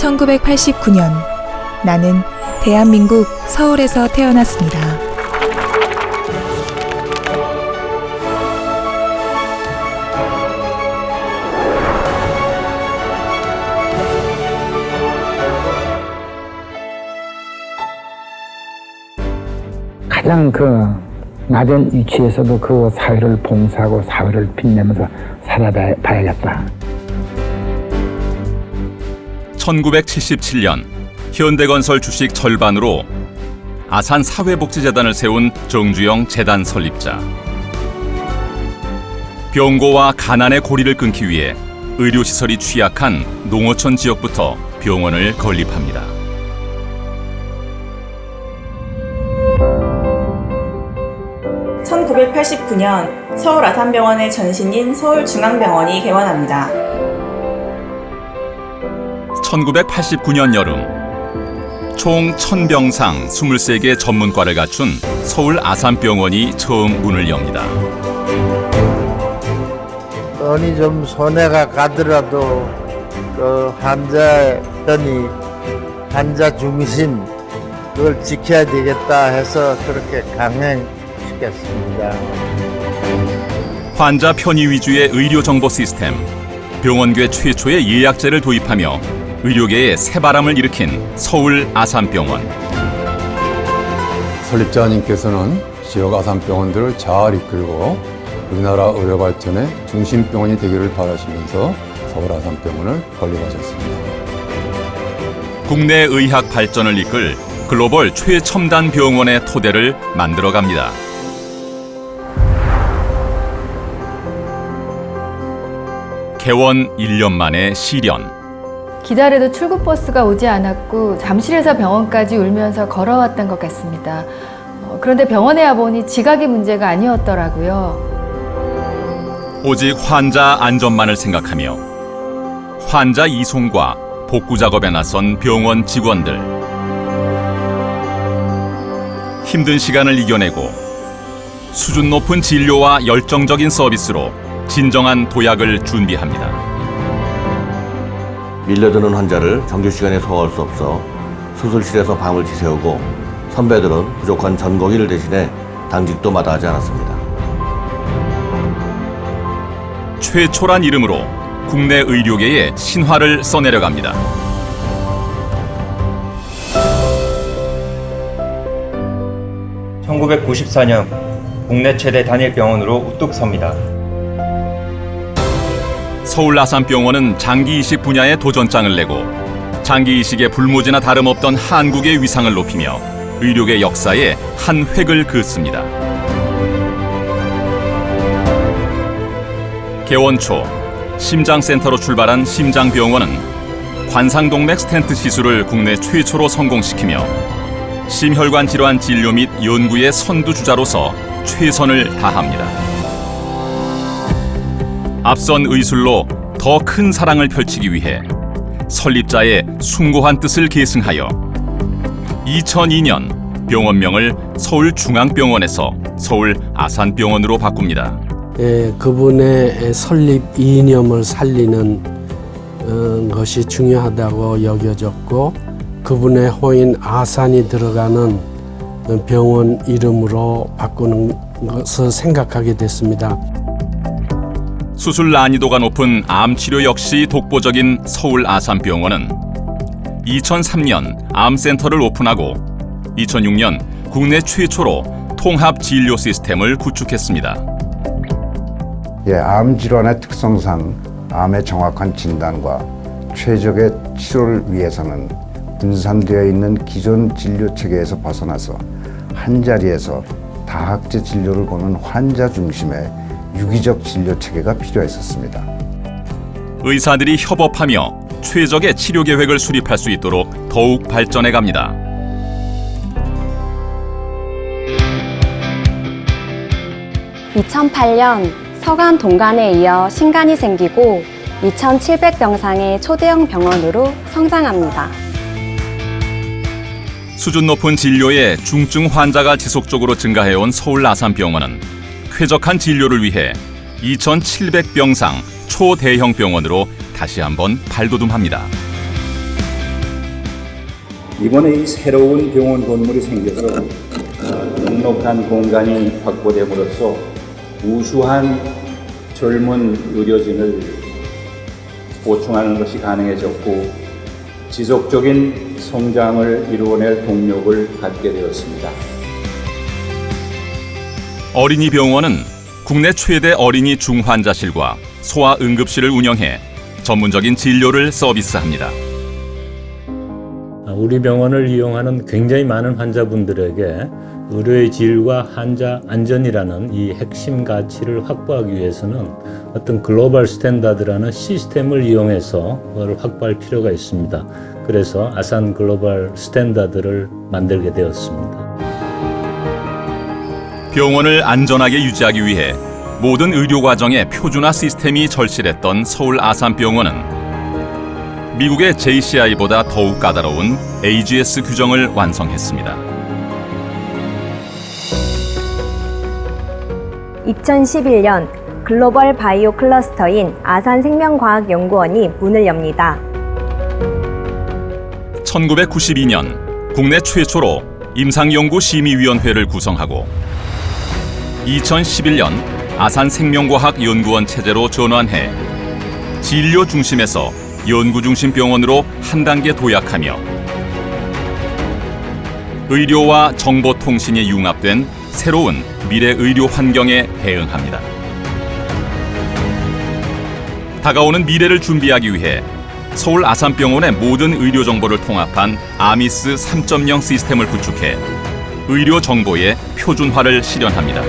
1989년 나는 대한민국 서울에서 태어났습니다. 가장 낮은 위치에서도 그 사회를 봉사하고 사회를 빛내면서 살아봐야겠다. 1977년 현대건설 주식 절반으로 아산 사회복지재단을 세운 정주영 재단 설립자. 병고와 가난의 고리를 끊기 위해 의료시설이 취약한 농어촌 지역부터 병원을 건립합니다. (1989년) 서울 아산병원의 전신인 서울중앙병원이 개원합니다. 1989년 여름 총 1000병상 23개 전문과를 갖춘 서울 아산병원이 처음 문을 엽니다. 돈이 좀 손해가 가더라도 환자의 편의, 환자 중심 그걸 지켜야 되겠다 해서 그렇게 강행시켰습니다. 환자 편의 위주의 의료 정보 시스템, 병원계 최초의 예약제를 도입하며 의료계에 새바람을 일으킨 서울 아산병원. 설립자님께서는 지역 아산병원들을 잘 이끌고 우리나라 의료 발전의 중심병원이 되기를 바라시면서 서울 아산병원을 건립하셨습니다. 국내 의학 발전을 이끌 글로벌 최첨단 병원의 토대를 만들어갑니다. 개원 1년 만에 실현. 기다려도 출구버스가 오지 않았고 잠실에서 병원까지 울면서 걸어왔던 것 같습니다. 그런데 병원에 와보니 지각이 문제가 아니었더라고요. 오직 환자 안전만을 생각하며 환자 이송과 복구 작업에 나선 병원 직원들. 힘든 시간을 이겨내고 수준 높은 진료와 열정적인 서비스로 진정한 도약을 준비합니다. 밀려드는 환자를 정규 시간에 소화할 수 없어 수술실에서 밤을 지새우고 선배들은 부족한 전공의를 대신해 당직도 마다하지 않았습니다. 최초란 이름으로 국내 의료계에 신화를 써내려갑니다. (1994년) 국내 최대 단일 병원으로 우뚝 섭니다. 서울 아산병원은 장기 이식 분야에 도전장을 내고 장기 이식의 불모지나 다름없던 한국의 위상을 높이며 의료계 역사에 한 획을 그었습니다. 개원 초 심장센터로 출발한 심장병원은 관상동맥 스텐트 시술을 국내 최초로 성공시키며 심혈관 질환 진료 및 연구의 선두주자로서 최선을 다합니다. 앞선 의술로 더 큰 사랑을 펼치기 위해 설립자의 숭고한 뜻을 계승하여 2002년 병원명을 서울중앙병원에서 서울 아산병원으로 바꿉니다. 그분의 설립 이념을 살리는 것이 중요하다고 여겨졌고 그분의 호인 아산이 들어가는 병원 이름으로 바꾸는 것을 생각하게 됐습니다. 수술 난이도가 높은 암 치료 역시 독보적인 서울 아산병원은 2003년 암센터를 오픈하고 2006년 국내 최초로 통합 진료 시스템을 구축했습니다. 암 질환의 특성상 암의 정확한 진단과 최적의 치료를 위해서는 분산되어 있는 기존 진료 체계에서 벗어나서 한자리에서 다학제 진료를 보는 환자 중심의 유기적 진료 체계가 필요했었습니다. 의사들이 협업하며 최적의 치료 계획을 수립할 수 있도록 더욱 발전해 갑니다. (2008년) 서간 동간에 이어 신간이 생기고 2,700병상의 초대형 병원으로 성장합니다. 수준 높은 진료에 중증 환자가 지속적으로 증가해온 서울 아산병원은 쾌적한 진료를 위해 2,700병상 초대형 병원으로 다시 한번 발돋움합니다. 이번에 이 새로운 병원 건물이 생겨서 넉넉한 공간이 확보됨으로써 우수한 젊은 의료진을 보충하는 것이 가능해졌고 지속적인 성장을 이루어낼 동력을 갖게 되었습니다. 어린이 병원은 국내 최대 어린이 중환자실과 소아 응급실을 운영해 전문적인 진료를 서비스합니다. 우리 병원을 이용하는 굉장히 많은 환자분들에게 의료의 질과 환자 안전이라는 이 핵심 가치를 확보하기 위해서는 어떤 글로벌 스탠다드라는 시스템을 이용해서 그걸 확보할 필요가 있습니다. 그래서 아산 글로벌 스탠다드를 만들게 되었습니다. 병원을 안전하게 유지하기 위해 모든 의료 과정에 표준화 시스템이 절실했던 서울 아산병원은 미국의 JCI보다 더욱 까다로운 AGS 규정을 완성했습니다. 2011년 글로벌 바이오 클러스터인 아산생명과학연구원이 문을 엽니다. 1992년 국내 최초로 임상연구심의위원회를 구성하고 2011년 아산생명과학연구원 체제로 전환해 진료 중심에서 연구 중심 병원으로 한 단계 도약하며 의료와 정보통신이 융합된 새로운 미래 의료 환경에 대응합니다. 다가오는 미래를 준비하기 위해 서울 아산병원의 모든 의료 정보를 통합한 아미스 3.0 시스템을 구축해 의료 정보의 표준화를 실현합니다.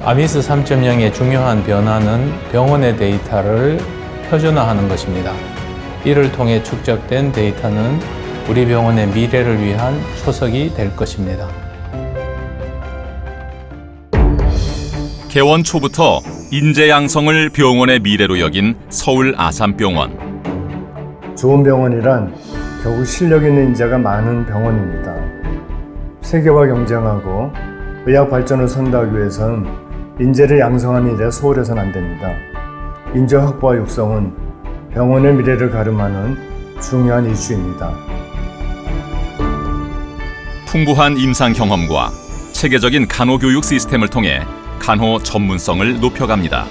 아미스 3.0의 중요한 변화는 병원의 데이터를 표준화하는 것입니다. 이를 통해 축적된 데이터는 우리 병원의 미래를 위한 초석이 될 것입니다. 개원 초부터 인재 양성을 병원의 미래로 여긴 서울 아산병원. 좋은 병원이란 결국 실력 있는 인재가 많은 병원입니다. 세계와 경쟁하고 의학 발전을 선도하기 위해서는 인재를 양성하는 일에 소홀해서는 안 됩니다. 인재 확보와 육성은 병원의 미래를 가름하는 중요한 이슈입니다. 풍부한 임상 경험과 체계적인 간호교육 시스템을 통해 간호 전문성을 높여갑니다.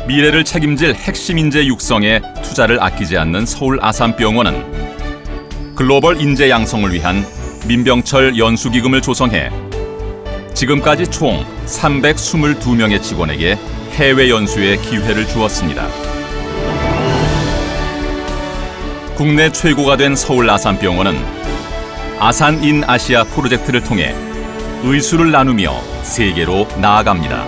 미래를 책임질 핵심 인재 육성에 투자를 아끼지 않는 서울 아산병원은 글로벌 인재 양성을 위한 민병철 연수기금을 조성해 지금까지 총 322명의 직원에게 해외 연수의 기회를 주었습니다. 국내 최고가 된 서울 아산병원은 아산인 아시아 프로젝트를 통해 의술을 나누며 세계로 나아갑니다.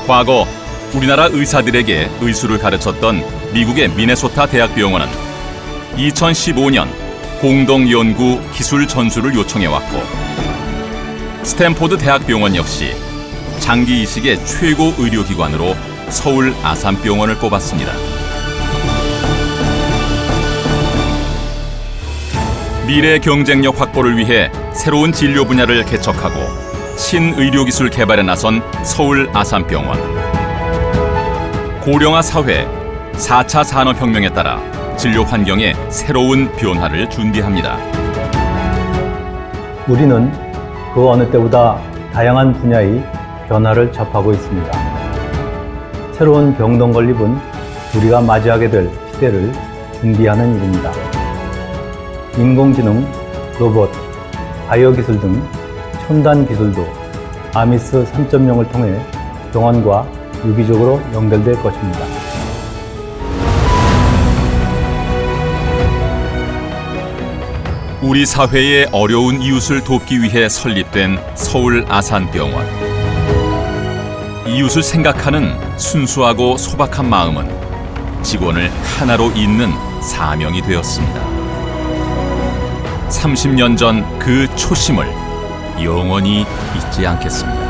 과거 우리나라 의사들에게 의술을 가르쳤던 미국의 미네소타 대학병원은 2015년 공동연구 기술 전수를 요청해왔고 스탠포드 대학병원 역시 장기 이식의 최고 의료기관으로 서울 아산병원을 꼽았습니다. 미래 경쟁력 확보를 위해 새로운 진료 분야를 개척하고 신의료기술 개발에 나선 서울 아산병원. 고령화 사회, 4차 산업혁명에 따라 진료 환경에 새로운 변화를 준비합니다. 우리는 그 어느 때보다 다양한 분야의 변화를 접하고 있습니다. 새로운 병동 건립은 우리가 맞이하게 될 시대를 준비하는 일입니다. 인공지능, 로봇, 바이오 기술 등 첨단 기술도 아미스 3.0을 통해 병원과 유기적으로 연결될 것입니다. 우리 사회의 어려운 이웃을 돕기 위해 설립된 서울 아산병원. 이웃을 생각하는 순수하고 소박한 마음은 직원을 하나로 잇는 사명이 되었습니다. 30년 전 그 초심을 영원히 잊지 않겠습니다.